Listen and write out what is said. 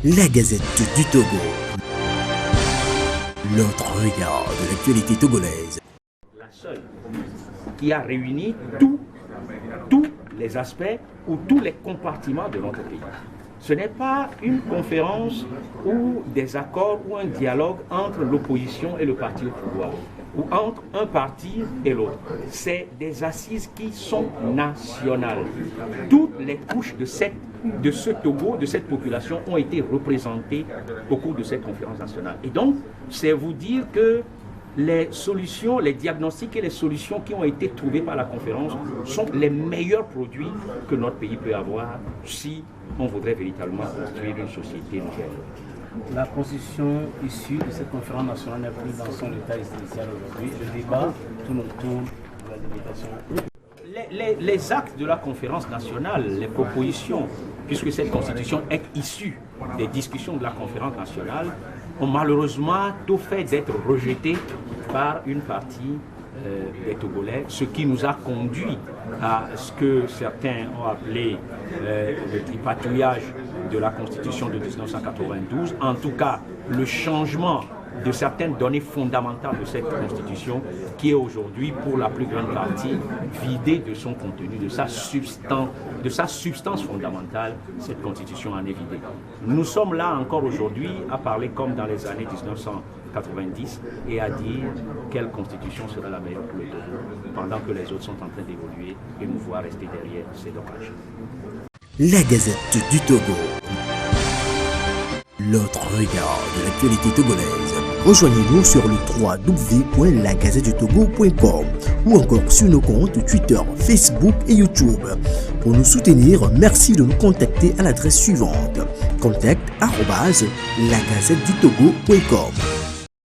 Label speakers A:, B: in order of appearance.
A: La Gazette du Togo. L'autre regard de l'actualité togolaise.
B: La seule qui a réuni tous les aspects ou tous les compartiments de notre pays. Ce n'est pas une conférence ou des accords ou un dialogue entre l'opposition et le parti au pouvoir, ou entre un parti et l'autre. C'est des assises qui sont nationales. Toutes les couches de ce Togo, de cette population, ont été représentées au cours de cette conférence nationale. Et donc, c'est vous dire que les solutions, les diagnostics et les solutions qui ont été trouvées par la conférence sont les meilleurs produits que notre pays peut avoir si on voudrait véritablement construire une société nouvelle.
C: La constitution issue de cette conférence nationale n'est plus dans son état initial aujourd'hui. Le débat tourne autour de la délimitation.
B: Les actes de la conférence nationale, les propositions, puisque cette constitution est issue des discussions de la conférence nationale, ont malheureusement tout fait d'être rejetées par une partie des Togolais, ce qui nous a conduit à ce que certains ont appelé le tripatouillage de la Constitution de 1992, en tout cas le changement de certaines données fondamentales de cette Constitution qui est aujourd'hui pour la plus grande partie vidée de son contenu, de sa substance fondamentale. Cette Constitution en est vidée. Nous sommes là encore aujourd'hui à parler comme dans les années 1990 et à dire quelle Constitution sera la meilleure pour le Togo pendant que les autres sont en train d'évoluer et nous voir rester derrière. C'est dommage.
A: La Gazette du Togo. L'autre regard de l'actualité togolaise. Rejoignez-nous sur le www.lagazettedutogo.com ou encore sur nos comptes Twitter, Facebook et YouTube. Pour nous soutenir, merci de nous contacter à l'adresse suivante: contact@lagazettedutogo.com.